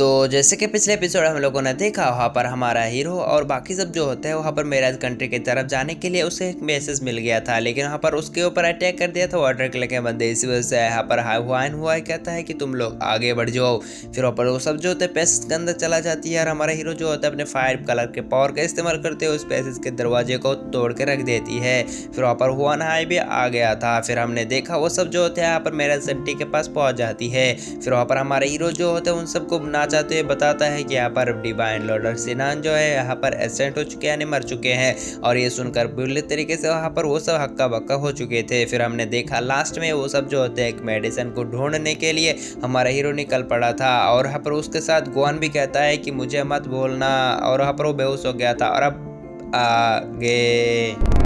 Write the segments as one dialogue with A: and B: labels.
A: तो जैसे कि पिछले एपिसोड हम लोगों ने देखा, वहाँ पर हमारा हीरो और बाकी सब जो होते हैं वहाँ पर मेराज कंट्री की तरफ जाने के लिए उसे एक मैसेज मिल गया था, लेकिन वहाँ पर उसके ऊपर अटैक कर दिया था वाटर किलर के बंदे। इसी वजह से यहाँ पर हुआन हुआ कहता है कि तुम लोग आगे बढ़ जाओ। फिर वहाँ पर वो सब जो होते हैं पैसेज के अंदर चला जाती है और हमारा हीरो जो होता है अपने फायर कलर के पावर का इस्तेमाल करते हुए उस पैसेज के दरवाजे को तोड़ के रख देती है। फिर वहाँ पर हुआन हाई भी आ गया था। फिर हमने देखा वो सब जो होते हैं यहाँ पर मेराज कंट्री के पास पहुँच जाती है। फिर वहाँ पर हमारा हीरो जो होता है उन सबको ना चाहते हुए बताता है कि यहाँ पर डिवाइन लॉर्ड सिनान जो है यहाँ पर एसेंट हो चुके हैं, यानी मर चुके हैं। और ये सुनकर बुरी तरीके से वहाँ पर वो सब हक्का बक्का हो चुके थे। फिर हमने देखा लास्ट में वो सब जो होते हैं एक मेडिसिन को ढूंढने के लिए हमारा हीरो निकल पड़ा था। और यहाँ पर उसके साथ गोवान भी कहता है कि मुझे मत बोलना, और वहाँ पर वो बेहोश हो गया था। और अब आगे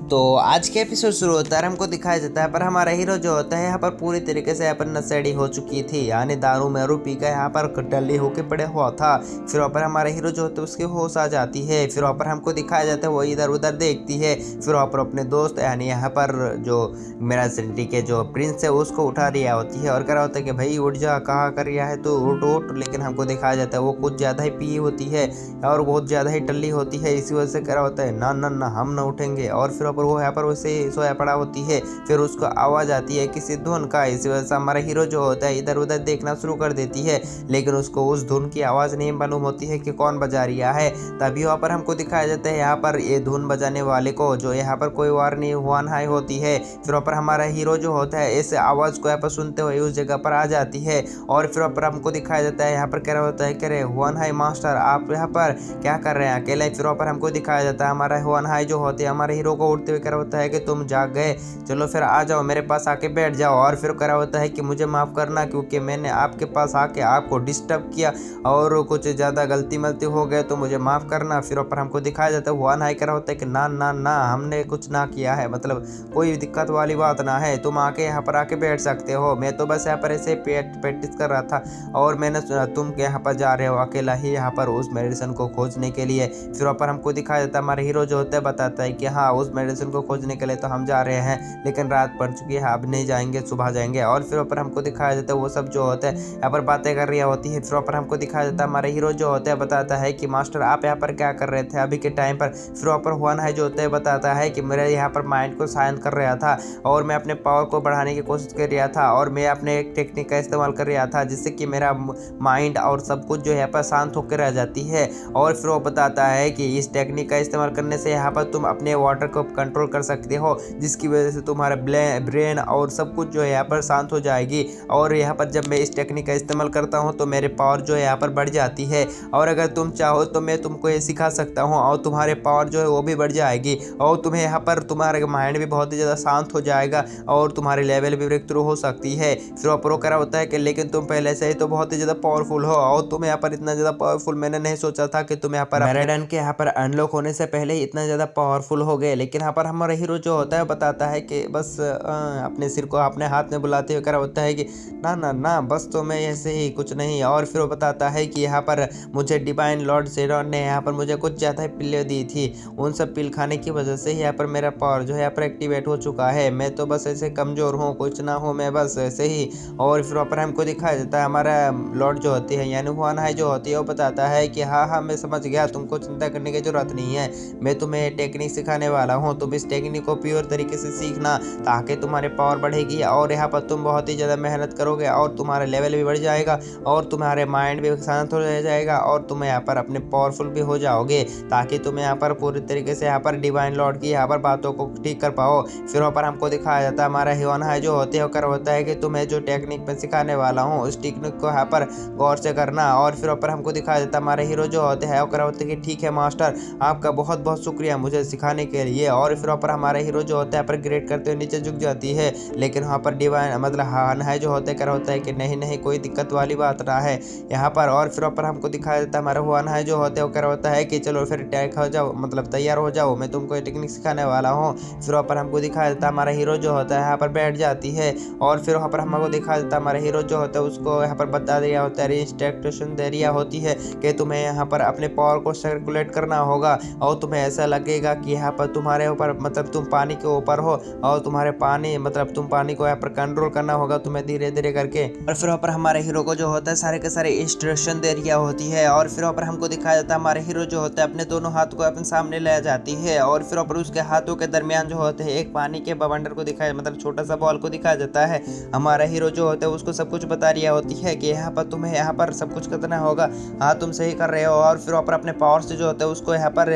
A: तो आज के एपिसोड शुरू होता है, हमको दिखाया जाता है पर हमारा हीरो जो होता है यहाँ पर पूरी तरीके से यहाँ पर नशेड़ी हो चुकी थी, यानी दारू मेरू पी कर यहाँ पर डल्ली होके पड़े हुआ था। फिर वहाँ पर हमारा हीरो जो होता है उसकी होश आ जाती है। फिर वहाँ पर हमको दिखाया जाता है वो इधर उधर देखती है। फिर वहाँ पर अपने दोस्त यानी यहाँ पर जो मेरा सिटी के जो प्रिंस है उसको उठा रिया होती है और कह रहा होता है कि भाई उठ जा, कहाँ कर रिया है तो उठ उठ। लेकिन हमको दिखाया जाता है वो कुछ ज़्यादा ही पी होती है और बहुत ज़्यादा ही टल्ली होती है। इसी वजह से कह रहा होता है ना ना ना हम ना उठेंगे। और फिर वो यहाँ पर वैसे सोया पड़ा होती है। फिर उसको आवाज आती है किसी धुन का। इसी वजह से हमारा हीरो जो होता है इधर उधर देखना शुरू कर देती है, लेकिन उसको उस धुन की आवाज नहीं मालूम होती है कि कौन बजा रिया है। तभी वहाँ पर हमको दिखाया जाता है यहाँ पर ये धुन बजाने वाले को जो यहाँ पर कोई वार नहीं हुआन हाई होती है। फिर वहाँ पर हमारा हीरो जो होता है इस आवाज को यहाँ पर सुनते हुए उस जगह पर आ जाती है। और फिर वहाँ पर हमको दिखाया जाता है यहाँ पर कह रहा होता है कह रहे हुआन हाई मास्टर आप यहाँ पर क्या कर रहे हैं अकेले। फिर वहाँ पर हमको दिखाया जाता है हमारा हुआन हाई जो होते हैं हमारे हीरो को उठते हुए कह रहा होता है कि तुम जाग गए, चलो फिर आ जाओ मेरे पास आके बैठ जाओ। और फिर कह रहा होता है कि मुझे माफ़ करना क्योंकि मैंने आपके पास आके आपको डिस्टर्ब किया और कुछ ज़्यादा गलती मलती हो गए तो मुझे माफ़ करना। फिर ऊपर हमको दिखाया जाता है हुआन हाई कह रहा होता है कि ना ना ना हमने कुछ ना किया है, मतलब कोई दिक्कत वाली बात ना है, तुम आके यहाँ पर आके बैठ सकते हो। मैं तो बस यहाँ पर ऐसे प्रैक्टिस कर रहा था और मैंने सुना तुम यहाँ पर जा रहे हो अकेला ही यहाँ पर उस मेडिसिन को खोजने के लिए। फिर ऊपर हमको दिखाया जाता है हमारा हीरो जो होता है बताता है कि हाँ उस मेडिसिन को खोजने के लिए तो हम जा रहे हैं, लेकिन रात पड़ चुकी है अब नहीं जाएंगे, सुबह जाएंगे। और फिर ऊपर हमको दिखाया जाता है वो सब जो होता है यहाँ पर बातें कर रही होती है। फिर ऊपर हमको दिखाया जाता है हमारा हीरो जो होता है बताता है कि मास्टर आप यहाँ पर क्या कर रहे थे अभी के टाइम पर। फिर ऊपर हुआन है जो होता है बताता है कि मेरे यहाँ पर माइंड को शांत कर रहा था और मैं अपने पावर को बढ़ाने की कोशिश कर रहा था और मैं अपने एक टेक्निक का इस्तेमाल कर रहा था जिससे कि मेरा माइंड और सब कुछ जो है यहाँ पर शांत होकर रह जाती है। और फिर वो बताता है कि इस टेक्निक का इस्तेमाल करने से यहाँ पर तुम अपने वाटर को कंट्रोल कर सकते हो, जिसकी वजह से तुम्हारा ब्रेन और सब कुछ जो है यहाँ पर शांत हो जाएगी। और यहाँ पर जब मैं इस टेक्निक का इस्तेमाल करता हूँ तो मेरे पावर जो है यहाँ पर बढ़ जाती है और अगर तुम चाहो तो मैं तुमको ये सिखा सकता हूँ और तुम्हारे पावर जो है वो भी बढ़ जाएगी और तुम्हें यहाँ पर तुम्हारा माइंड भी बहुत ही ज़्यादा शांत हो जाएगा और तुम्हारे लेवल भी ब्रेक थ्रू हो सकती है। फिर अप्रो करा होता है कि लेकिन तुम पहले से ही तो बहुत ही ज़्यादा पावरफुल हो और तुम यहाँ पर इतना ज़्यादा पावरफुल मैंने नहीं सोचा था कि तुम यहाँ पर मैराडन के यहाँ पर अनलॉक होने से पहले ही इतना ज़्यादा पावरफुल हो गए। लेकिन यहाँ पर हमारा हीरो जो होता है बताता है कि बस अपने सिर को अपने हाथ में बुलाते हुए करा होता है कि ना ना ना बस तो मैं ऐसे ही कुछ नहीं। और फिर वो बताता है कि यहाँ पर मुझे डिवाइन लॉर्ड सेरॉन ने यहाँ पर मुझे कुछ ज़्यादा ही पिल्लें दी थी, उन सब पिल खाने की वजह से यहाँ पर मेरा पावर जो है यहाँ पर एक्टिवेट हो चुका है। मैं तो बस ऐसे कमज़ोर हूँ, कुछ ना हूँ मैं बस ऐसे ही। और फिर वहाँ हमको दिखाया जाता है हमारा लॉर्ड जो होती है यानी हुआन हाई जो होती है वो बताता है कि हाँ हाँ मैं समझ गया, तुमको चिंता करने की जरूरत नहीं है, मैं तुम्हें टेक्निक सिखाने वाला हूँ, तुम इस टेक्निक को प्योर तरीके से सीखना ताकि तुम्हारे पावर बढ़ेगी और यहाँ पर तुम बहुत ही ज़्यादा मेहनत करोगे और तुम्हारा लेवल भी बढ़ जाएगा और तुम्हारे माइंड भी शांत हो जाएगा और तुम यहाँ पर अपने पावरफुल भी हो जाओगे ताकि तुम यहाँ पर पूरी तरीके से यहाँ पर डिवाइन लॉर्ड की यहाँ पर बातों को ठीक कर पाओ। फिर वहाँ पर हमको दिखाया जाता है हमारा हुआन हाई जो होते होकर होता है कि तुम्हें जो टेक्निक मैं सिखाने वाला हूँ उस टेक्निक को यहाँ पर गौर से करना। और फिर ऊपर हमको दिखाया जाता है हमारे हीरो जो होते हैं वो कर होते हैं कि ठीक है मास्टर आपका बहुत बहुत शुक्रिया मुझे सिखाने के लिए। और फिर ऊपर हमारे हीरो जो होता है पर ग्रेड करते हुए नीचे झुक जाती है, लेकिन वहाँ पर डिवाइन मतलब हान है जो होते कर होता है कि नहीं नहीं कोई दिक्कत वाली बात ना है यहाँ पर। और फिर ऊपर हमको दिखाया जाता है हमारा हुआन है जो होते कर होता है कि चलो फिर टैक हो जाओ, मतलब तैयार हो जाओ, मैं तुमको टेक्निक सिखाने वाला हूँ। फिर ऊपर हमको दिखाया जाता है हमारा हीरो जो होता है यहाँ पर बैठ जाती है और फिर वहाँ पर हमको दिखाया जाता है हमारा हीरो जो होता है उसको यहाँ पर बता दिया होता है इंस्ट्रक्शन दे दिया होती है कि तुम्हें यहाँ पर अपने पावर को सर्कुलेट करना होगा और तुम्हें ऐसा लगेगा कि यहाँ पर तुम्हारे ऊपर ऊपर मतलब तुम पानी के ऊपर हो और तुम्हारे पानी मतलब तुम पानी को यहाँ पर कंट्रोल करना होगा तुम्हें धीरे धीरे करके। और फिर वहाँ पर हमारे हीरो को जो होता है सारे के सारे इंस्ट्रक्शन दे दिया होती है। और फिर वहाँ पर हमको दिखाया जाता है हमारे हीरो जो होता है अपने दोनों हाथ को अपने सामने ले जाती है और फिर वहाँ पर उसके हाथों के दरमियान जो होते हैं एक पानी के बवंडर को दिखाया मतलब छोटा सा बॉल को दिखाया जाता है। हमारा हीरो जो होता है उसको सब कुछ बता रही होती है कि यहाँ पर तुम्हें यहाँ पर सब कुछ करना होगा, हाँ तुम सही कर रहे हो। और फिर वहाँ पर अपने पावर से जो होता है उसको यहाँ पर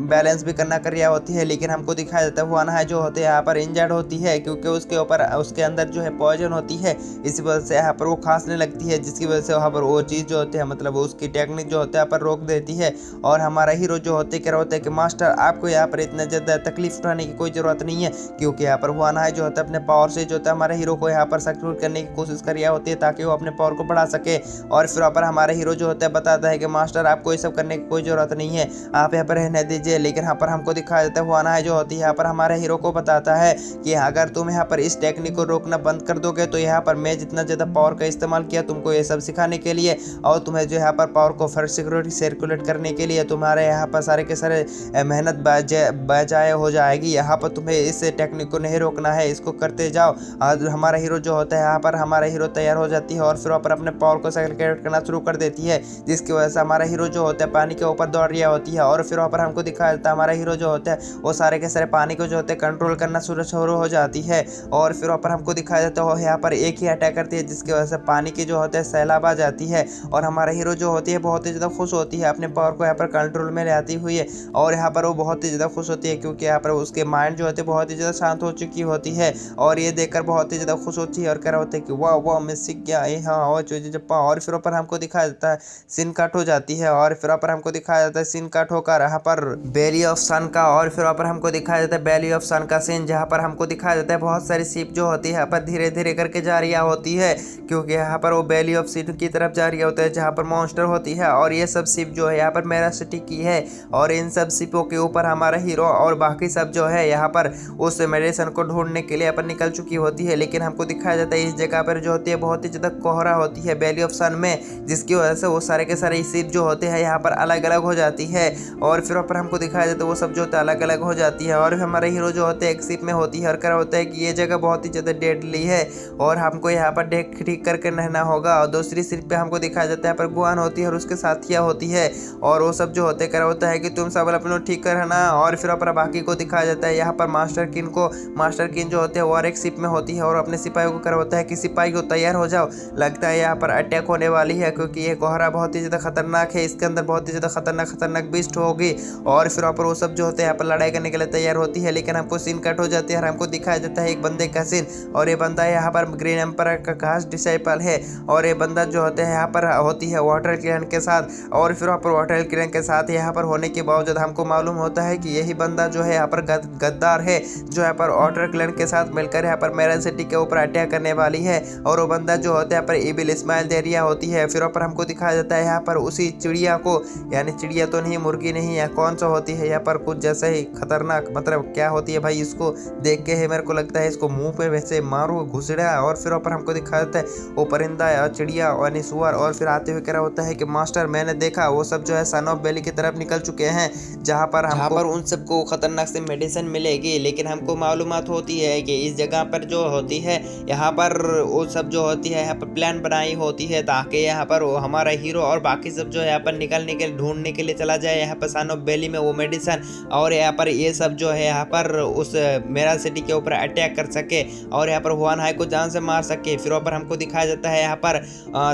A: बैलेंस भी करना कर रही होती है। लेकिन हमको दिखाया जाता है वो अनहा जो होते हैं यहाँ पर इंजर्ड होती है क्योंकि उसके ऊपर उसके अंदर जो है पॉइजन होती है, इसी वजह से यहाँ पर वो खांसने लगती है जिसकी वजह से वहाँ पर वो चीज़ जो होती है मतलब उसकी टेक्निक जो होता है यहाँ पर रोक देती है। और हमारा हीरो जो होते क्या होता है कि मास्टर आपको यहाँ पर इतना ज़्यादा तकलीफ उठाने की कोई ज़रूरत नहीं है क्योंकि यहाँ पर वो अनहा जो होता है अपने पावर से जो होता है हमारे हीरो को यहाँ पर सक्सेसफुल करने की कोशिश कर रही होती है ताकि वो अपने पावर को बढ़ा सके। और फिर वहाँ पर हमारा हीरो जो होता है बताता है कि मास्टर आपको ये सब करने की कोई ज़रूरत नहीं है, आप यहाँ पर रहने दीजिए। लेकिन यहाँ पर हमको दिखाया जाता है वो अनहा जो होती है यहाँ पर हमारे हीरो को बताता है कि अगर तुम यहाँ पर इस टेक्निक को रोकना बंद कर दोगे तो यहाँ पर मैं जितना ज़्यादा पावर का इस्तेमाल किया तुमको ये सब सिखाने के लिए और तुम्हें जो यहाँ पर पावर को फिर सर्कुलेट करने के लिए तुम्हारे यहाँ पर सारे के सारे मेहनत बजाय हो जाएगी। यहाँ पर तुम्हें इस टेक्निक को नहीं रोकना है, इसको करते जाओ। और हमारा हीरो जो होता है यहाँ पर हमारा हीरो तैयार हो जाती है और फिर वहाँ पर अपने पावर को सर्कुलेट करना शुरू कर देती है जिसकी वजह से हमारा हीरो जो होता है पानी के ऊपर दौड़ रही होती है। और फिर वहाँ पर हमको दिखाया जाता है हमारा हीरो जो होता है वो सारे के सारे पानी को जो होते हैं कंट्रोल करना शुरू हो जाती है। और फिर वहाँ पर हमको दिखाया जाता है वो यहाँ पर एक ही अटैक करती है जिसकी वजह से पानी की जो होता है सैलाब आ जाती है। और हमारा हीरो जो होती है बहुत ही ज़्यादा खुश होती है अपने पावर को यहाँ पर कंट्रोल में लाती हुई है। और यहाँ पर वो बहुत ही ज़्यादा खुश होती है क्योंकि यहाँ पर उसके माइंड जो होते हैं बहुत ही ज़्यादा शांत हो चुकी होती है और ये देखकर बहुत ही ज़्यादा खुश होती है और कह रहा होता है कि वाह वाह मैं सीख गया हाँ और जप्पा। और फिर ऊपर हमको दिखाया जाता है सीन कट हो जाती है और फिर ऊपर हमको दिखाया जाता है सीन कट होकर यहाँ पर बैली ऑफ सन का। और फिर ऊपर हमको दिखाया जाता है बैली ऑफ सन का सीन जहाँ पर हमको दिखाया जाता है बहुत सारी शिप जो होती है यहाँ पर धीरे धीरे करके जा रही होती है क्योंकि यहाँ पर वो बैली ऑफ सन की तरफ जा रही होता है जहाँ पर मॉन्स्टर होती है। और ये सब शिप जो है यहाँ पर मेरा सिटी की है और इन सब शिपों के ऊपर हमारा हीरो और बाकी सब जो है यहाँ पर उस मेडिसिन को ढूंढने के लिए अपन निकल चुकी होती है। लेकिन हमको दिखाया जाता है इस जगह पर जो होती है बहुत ही ज़्यादा कोहरा होती है बैली ऑफ सन में जिसकी वजह से वो सारे के सारे शिप जो होते हैं यहाँ पर अलग अलग हो जाती है। और फिर ऊपर हमको दिखाया जाता है वो सब जो होता है अलग अलग हो जाती है। और हमारे हीरो जो होते हैं एक शिप में होती है और क्या होता है कि ये जगह बहुत ही ज़्यादा डेडली है और हमको यहाँ पर ठीक करके रहना होगा। और दूसरी शिप पे हमको दिखाया जाता है यहाँ पर गुआन होती है और उसके साथिया होती है और वो सब जो होते क्या होता है कि तुम सब अपना ठीक कर रहना। और फिर ऊपर बाकी को दिखाया जाता है यहाँ पर मास्टर किन जो होते हैं और एक शिप में होती है और अपने सिपाहियों को कर होता है कि सिपाही को तैयार हो जाओ, लगता है यहाँ पर अटैक होने वाली है क्योंकि ये कोहरा बहुत ही ज़्यादा खतरनाक है, इसके अंदर बहुत ही ज़्यादा खतरनाक बीस्ट होगी। और फिर वहाँ पर वो सब जो होते हैं यहाँ पर लड़ाई करने के लिए तैयार होती है। लेकिन हमको सीन कट हो जाती है और हमको दिखाया जाता है एक बंदे का सीन और ये बंदा यहाँ पर ग्रीन एम्पर का खास डिसाइपल है। और ये बंदा जो होते हैं यहाँ पर होती है वाटर किरण के साथ। और फिर वहाँ पर वाटर किरण के साथ यहाँ पर होने के बावजूद हमको मालूम होता है कि यही बंदा जो है यहाँ पर गद्दार है जो यहाँ पर वाटर किरण के साथ मिलकर यहाँ पर मेरन सिटी के ऊपर अटैक करने वाली है। और वो बंदा जो होता है यहाँ पर इविल स्माइल दे रही होती है। फिर ऊपर हमको दिखाया जाता है यहाँ पर उसी चिड़िया को, यानी चिड़िया तो नहीं मुर्गी नहीं है, कौन सा होती है यहाँ पर कुछ जैसे ही खतरनाक, मतलब क्या होती है भाई, इसको देख के ही मेरे को लगता है इसको मुंह पे वैसे मारो घुसड़ा। और फिर ऊपर हमको दिखाया जाता है वो परिंदा और चिड़िया और सुअर। और फिर आते हुए क्या होता है कि मास्टर मैंने देखा वो सब जो है सन ऑफ बैली की तरफ निकल चुके हैं जहाँ पर उन सबको खतरनाक से मेडिसिन मिलेगी। लेकिन हमको मालूमात होती है कि इस जगह पर जो होती है यहाँ पर वो सब जो होती है यहाँ पर प्लान बनाई होती है ताकि यहाँ पर हमारा हीरो और बाकी सब जो है यहाँ पर निकलने के ढूंढने के लिए चला जाए यहाँ पर सन ऑफ बैली में वो मेडिसिन। और यहाँ पर ये सब जो है यहाँ पर उस मेरा सिटी के ऊपर अटैक कर सके और यहाँ पर हुआन हाई को जान से मार सके। फिर ऊपर हमको दिखाया जाता है यहाँ पर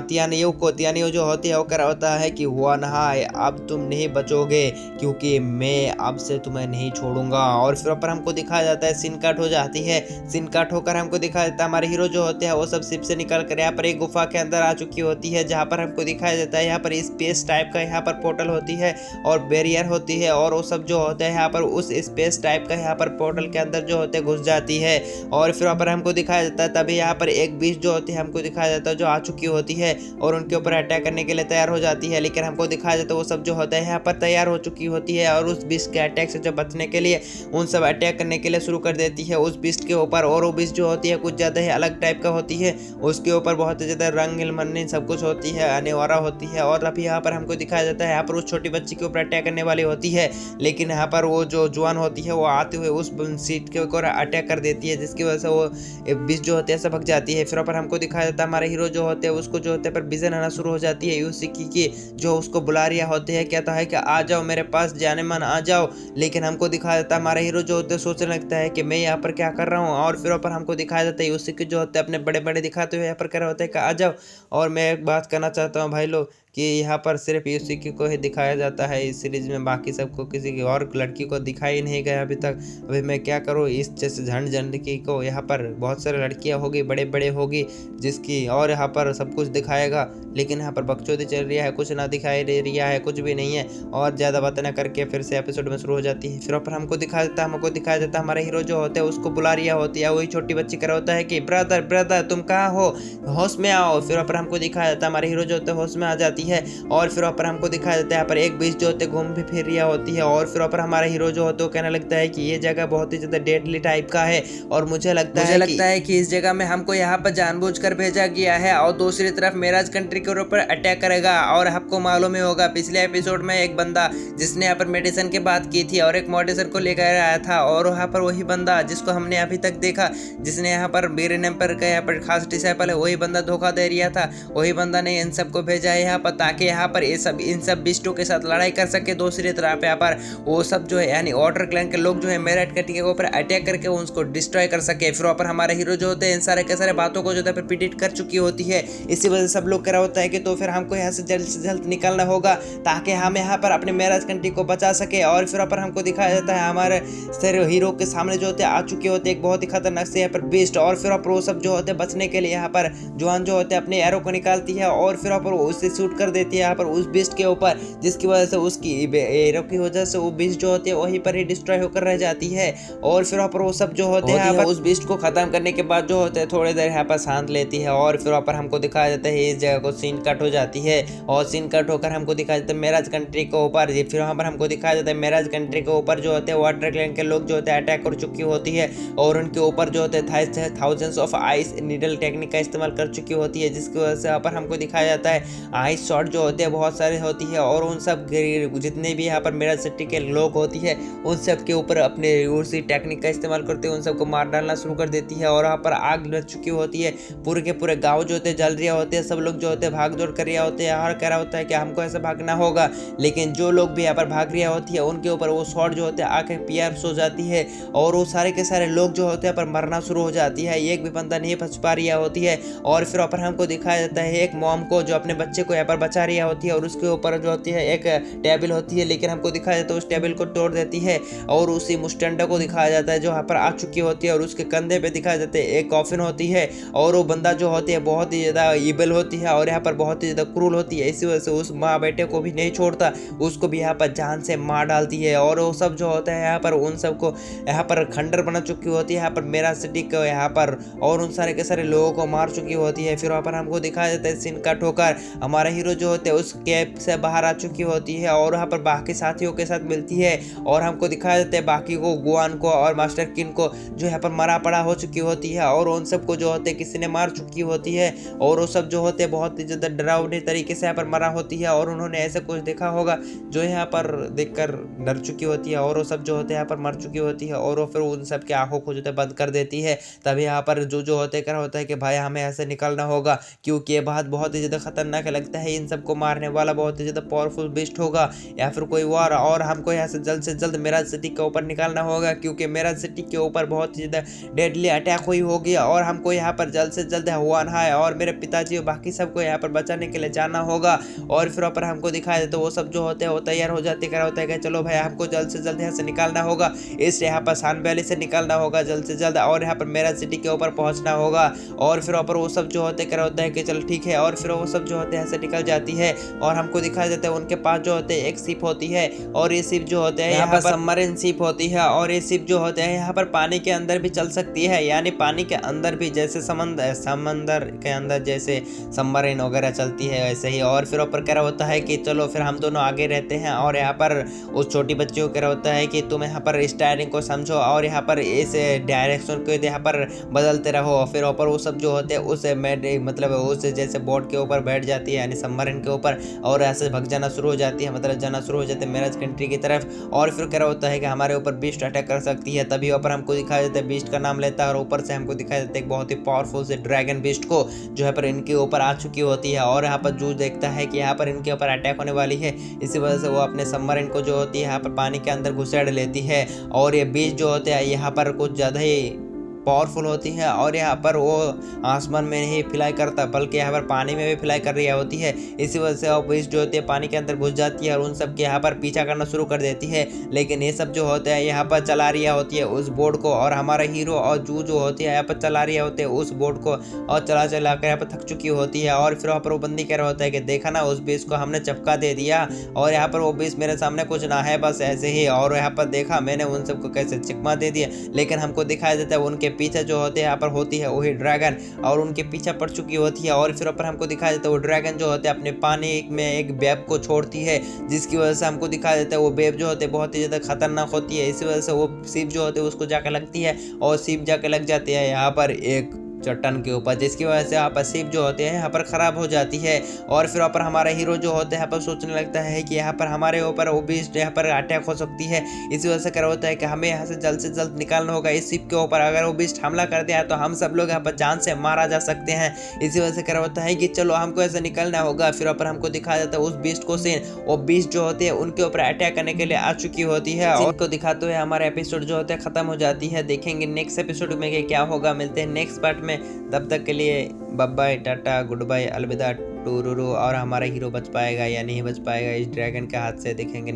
A: तियानियो जो होती है वो कह रहा होता है कि हुआन हाई अब तुम नहीं बचोगे क्योंकि मैं अब से तुम्हें नहीं छोड़ूंगा। और फिर ऊपर हमको दिखाया जाता है सीन कट हो जाती है। सीन कट होकर हमको दिखाया जाता है हमारे हीरो जो होते हैं वो सब शिप से निकल कर यहाँ पर एक गुफा के अंदर आ चुकी होती है जहाँ पर हमको दिखाया जाता है यहाँ पर स्पेस टाइप का यहाँ पर पोर्टल होती है और बैरियर होती है और वो सब जो होता है यहाँ पर उस स्पेस टाइप का यहाँ पर पोर्टल के अंदर जो होते घुस जाती है। और फिर वहाँ पर हमको दिखाया जाता है तभी यहाँ पर एक बीच जो होती है हमको दिखाया जाता है जो आ चुकी होती है और उनके ऊपर अटैक करने के लिए तैयार हो जाती है। लेकिन हमको दिखाया जाता है वो सब जो होता है यहाँ पर तैयार हो चुकी होती है और उस बीस्ट के अटैक से जो बचने के लिए उन सब अटैक करने के लिए शुरू कर देती है उस बीस्ट के ऊपर। और वो बीस्ट जो होती है कुछ ज़्यादा ही अलग टाइप का होती है, उसके ऊपर बहुत ज़्यादा रंग मननी सब कुछ होती है, अनिवार्य होती है। और अभी यहाँ पर हमको दिखाया जाता है यहाँ पर उस छोटी बच्ची के ऊपर अटैक करने वाली होती है। लेकिन यहाँ पर वो जो जुआन होती है वो आते हुए उस सीट के ऊपर अटैक कर देती है, जिसकी वजह से वो बीच जो होते हैं सब भग जाती है। फिर ऊपर हमको दिखाया जाता है हमारे हीरो जो होते हैं उसको जो होते हैं पर विजन आना शुरू हो जाती है यूसिकी की, जो उसको बुला रही होती है, कहता है कि आ जाओ मेरे पास जाने मन आ जाओ। लेकिन हमको दिखाया जाता है हमारा हीरो जो होते हैं सोचने लगता है कि मैं यहाँ पर क्या कर रहा हूँ। और फिर ऊपर हमको दिखाया जाता है यूसिकी जो होते हैं अपने बड़े बड़े दिखाते हुए यहाँ पर कह रहे होते हैं कि आ जाओ। और मैं एक बात कहना चाहता हूँ भाई लोग कि यहाँ पर सिर्फ यूसिकी को ही दिखाया जाता है इस सीरीज में, बाकी सबको किसी की और लड़की को दिखाई ही नहीं गया अभी तक। अभी मैं क्या करूँ, इस जैसे झंड जिंदगी को यहाँ पर बहुत सारी लड़कियाँ होगी, बड़े बड़े होगी जिसकी, और यहाँ पर सब कुछ दिखाएगा। लेकिन यहाँ पर बकचोदी चल रही है, कुछ ना दिखाई दे रहा है, कुछ भी नहीं है। और ज़्यादा बातें ना करके फिर से एपिसोड में शुरू हो जाती है। फिर ऊपर हमको दिखाया जाता है हमारा हीरो जो होता है उसको बुला रही होती है, वही छोटी बच्ची कर होता है कि ब्रदर ब्रदर तुम कहाँ हो, होश में आओ। फिर ऊपर हमको दिखाया जाता है हमारे हीरो जो होते हैं होश में आ जाती है। और फिर ऊपर हमको दिखाया जाता है यहाँ पर एक बीच जो होते घूम भी फिर रही होती है। और फिर ऊपर हमारा हीरो जो होता है कहने लगता है कि ये जगह बहुत ही ज़्यादा डेडली टाइप का है और मुझे लगता है कि इस जगह में हमको यहाँ पर जानबूझकर भेजा गया है और दूसरी तरफ मेराज कंट्री के ऊपर अटैक करेगा। और आपको मालूम ही होगा पिछले एपिसोड में एक बंदा जिसने यहाँ पर मेडिसिन की बात की थी और एक मेडिसिन को लेकर आया था, और यहाँ पर वही बंदा जिसको हमने अभी तक देखा जिसने यहाँ पर बीरन एम्पर का यहाँ पर खास डिसाइपल है, वही बंदा धोखा दे रहा था। वही बंदा ने इन सबको भेजा है यहाँ पर ताकि यहाँ पर इन सब बिस्टों के साथ लड़ाई कर सके। दूसरी तरफ यहाँ पर वो सब जो है यानी वाटर क्लैन के लोग जो है मेराज कंट्री के ऊपर अटैक करके उनको डिस्ट्रॉय कर सके। फिर ऊपर हमारे हीरो जो होते हैं इन सारे के सारे बातों को जो है प्रिडिक्ट कर चुकी होती है। इसी वजह से सब लोग कह रहा होता है कि तो फिर हमको यहाँ से जल्द निकलना होगा ताकि हम यहाँ पर अपने मेराज कंट्री को बचा सके। और फिर ऊपर हमको दिखाया जाता है हमारे सारे हीरो के सामने जो होते आ चुके होते एक बहुत ही खतरनाक से यहाँ पर बीस्ट। और फिर ऊपर वो सब जो होते बचने के लिए यहाँ पर जुआन जो होते अपने एरो को निकालती है और फिर ऊपर वो उससे शूट कर देती है यहाँ पर उस बीस्ट के ऊपर, जिसकी वजह से उसकी एरो की वजह से वो बीस्ट जो होती है वहीं पर ही डिस्ट्रॉय होकर रह जाती है। और फिर ऊपर वो सब जो होते हैं उस बीस्ट को खत्म करने के बाद जो होते हैं थोड़ी देर यहाँ पर शांत लेती है। और फिर ऊपर हमको दिखाया जाता है इस जगह को सीन कट हो जाती है और सीन कट होकर हमको दिखाया जाता है मेराज कंट्री के ऊपर। फिर वहाँ पर हमको दिखाया जाता है मेराज कंट्री के ऊपर जो होते हैं वाटर क्लैन के लोग जो होते हैं अटैक कर चुकी होती है और उनके ऊपर जो होते हैं thousands of ice needle technique का इस्तेमाल कर चुकी होती है, जिसकी वजह से यहाँ पर हमको दिखाया जाता है आइस शॉट जो होते हैं बहुत सारे होती है और उन सब जितने भी यहाँ पर मेराज सिटी के लोग होती है उन सब के ऊपर अपने उसी टेक्निक का इस्तेमाल करते हुए उन सबको मार डालना शुरू कर देती है। और यहाँ पर आग लग चुकी होती है, पूरे के पूरे गाँव जो होते हैं जल रहे होते हैं, सब लोग जो होते हैं भाग दौड़ कर रहे होते हैं और कह रहा होता है कि हमको ऐसे भागना होगा। लेकिन जो लोग भी यहाँ पर भाग रही होती है उनके ऊपर वो शॉट जो होते हैं आके पीआर हो जाती है और वो सारे के सारे लोग जो होते हैं पर मरना शुरू हो जाती है, एक भी बंदा नहीं बच पा रही होती है। और फिर ऊपर हमको दिखाया जाता है एक मॉम को जो अपने बच्चे को यहाँ पर बचा रही होती है और उसके ऊपर जो होती है एक टेबल होती है, लेकिन हमको दिखाया जाता है उस टेबल को तोड़ देती है। और उसी मुस्टंडा को दिखाया जाता है जो यहाँ पर आ चुकी होती है और उसके कंधे पे दिखाया जाता है एक कॉफिन होती है और वो बंदा जो होती है बहुत ही ज़्यादा ईबल होती है और यहाँ पर बहुत ही ज़्यादा क्रूर होती है। इसी वजह से उस माँ बेटे को भी नहीं छोड़ता, उसको भी यहाँ पर जान से मार डालती है। और वो सब जो होता है यहाँ पर उन सबको यहाँ पर खंडर बना चुकी होती है यहाँ पर मेराज सिटी को यहाँ पर, और उन सारे के सारे लोगों को मार चुकी होती है। फिर वहाँ पर हमको दिखाया जाता है सीन कट होकर हमारा हीरो जो होते हैं उस कैब से बाहर आ चुकी होती है और वहाँ पर बाकी साथियों के साथ मिलती है और हमको दिखाया जाता है बाकी को गुआन को और मास्टर किन को जो यहाँ पर मरा पड़ा हो चुकी होती है और उन सबको जो होते हैं किसी ने मार चुकी होती है और वो सब जो होते हैं बहुत ही ज़्यादा डरावनी तरीके से यहाँ पर मरा होती है और उन्होंने ऐसा कुछ देखा होगा जो यहाँ पर देखकर डर चुकी होती है और वो सब जो होते हैं यहाँ पर मर चुकी होती है और वो फिर उन सब की आंखों को जो है बंद कर देती है। तभी यहाँ पर जो होते कर होता है कि भाई हमें ऐसे निकलना होगा क्योंकि ये बात बहुत ही ज़्यादा खतरनाक लगता है, इन सबको मारने वाला बहुत ही ज़्यादा पावरफुल बिस्ट होगा या फिर कोई और हमको यहाँ से जल्द मेराज सिटी के ऊपर निकालना होगा क्योंकि मेराज सिटी के ऊपर बहुत ही ज़्यादा डेडली अटैक हुई होगी और हमको यहाँ पर जल्द से जल्द हुआन है और मेरे पिताजी और बाकी सबको यहाँ पर बचाने के लिए जाना होगा। और फिर ऊपर हमको दिखाया जाता है वो सब जो होते हैं वो तैयार हो जाते कर होता है कि चलो भाई हमको जल्द से जल्द यहाँ से निकालना होगा, इस यहाँ पर सान वैली से निकालना होगा जल्द से जल्द और यहाँ पर मेराज सिटी के ऊपर पहुँचना होगा। और फिर ऊपर वो सब जो होते कर होता है कि चलो ठीक है और फिर वो सब जो होते हैं ऐसे निकल जाती है और हमको दिखाया जाता है उनके पास जो होते हैं एक शिप होती है और ये शिप जो होते हैं यहाँ पर सबमरीन शिप होती है और ये शिप जो होते हैं यहाँ पर पानी के अंदर भी चल सकती है, यानी पानी के अंदर भी जैसे समंदर के अंदर जैसे सबमरीन वगैरह चलती है वैसे ही। और फिर ऊपर कह रहा होता है कि चलो फिर हम दोनों आगे रहते हैं और यहाँ पर उस छोटी बच्ची को कह रहा होता है कि तुम यहाँ पर स्टायरिंग को समझो और यहाँ पर इस डायरेक्शन को यहाँ पर बदलते रहो। फिर ऊपर वो सब जो होते हैं उस मतलब उस जैसे बोर्ड के ऊपर बैठ जाती है यानी सबमरीन के ऊपर और ऐसे भग जाना शुरू हो जाती है, मतलब जाना शुरू हो जाते हैं मिराज कंट्री की तरफ। और फिर क्या होता है कि हमारे ऊपर बीस्ट अटैक कर सकती है। तभी ऊपर हमको दिखाई देता है बीस्ट का नाम लेता है और ऊपर से हमको दिखाई देता है एक बहुत ही पावरफुल से ड्रैगन बीस्ट को जो है पर इनके ऊपर आ चुकी होती है। और यहाँ पर जू देखता है कि यहाँ पर इनके ऊपर अटैक होने वाली है, इसी वजह से वो अपने सबमरीन को जो होती है यहाँ पर पानी के अंदर घुसेड़ लेती है। और ये बीस्ट जो होते हैं यहाँ पर कुछ ज़्यादा ही पावरफुल होती है और यहाँ पर वो आसमान में नहीं फ्लाई करता बल्कि यहाँ पर पानी में भी फ्लाई कर रही होती है। इसी वजह से वो बीस्ट जो होती है पानी के अंदर घुस जाती है और उन सब के यहाँ पर पीछा करना शुरू कर देती है। लेकिन ये सब जो होता है यहाँ पर चला रही होती है उस बोर्ड को, और हमारा हीरो और जू जो होती है यहाँ पर चला रही होते हैं उस बोर्ड को, और चला चला कर यहाँ पर थक चुकी होती है। और फिर वहाँ पर वो बंदी कह रहा होता है कि देखा ना उस बीस्ट को हमने चपका दे दिया और यहाँ पर वो बीस्ट मेरे सामने कुछ ना है, बस ऐसे ही। और यहाँ पर देखा मैंने उन सबको कैसे चिकमा दे दिया। लेकिन हमको दिखाई देता है उनके पीछे जो होते हैं यहाँ पर होती है वही ड्रैगन, और उनके पीछे पड़ चुकी होती है। और फिर ऊपर हमको दिखाई देता है वो ड्रैगन जो होते हैं अपने पानी में एक बेब को छोड़ती है, जिसकी वजह से हमको दिखाई देता है वो बेब जो होते हैं बहुत ही ज़्यादा खतरनाक होती है। इसी वजह से वो सीप जो होते हैं उसको जाकर लगती है और सीप जाकर लग जाती है यहाँ पर एक चट्टान के ऊपर, जिसकी वजह से यहाँ पर शिप जो होते हैं यहाँ पर ख़राब हो जाती है। और फिर वहाँ पर हमारा हीरो जो होता है यहाँ पर सोचने लगता है कि यहाँ पर हमारे ऊपर वो बीस्ट यहाँ पर अटैक हो सकती है। इसी वजह से क्या होता है कि हमें यहाँ से जल्द निकालना होगा इस शिप के ऊपर। अगर वो बीस्ट हमला कर दिया तो हम सब लोग यहाँ पर जान से मारा जा सकते हैं। इसी वजह से क्या होता है कि चलो हमको ऐसे निकलना होगा। फिर वहाँ पर हमको दिखाया जाता है उस बीस्ट को सीन, वो बीस्ट जो होती है उनके ऊपर अटैक करने के लिए आ चुकी होती है और उनको दिखाते हुए हमारा एपिसोड जो होता है खत्म हो जाती है। देखेंगे नेक्स्ट एपिसोड में कि क्या होगा। मिलते हैं नेक्स्ट पार्ट में, तब तक के लिए bye bye, tata, goodbye, अलविदा, टूरूरू। और हमारा हीरो बच पाएगा या नहीं बच पाएगा इस ड्रैगन के हाथ से, देखेंगे।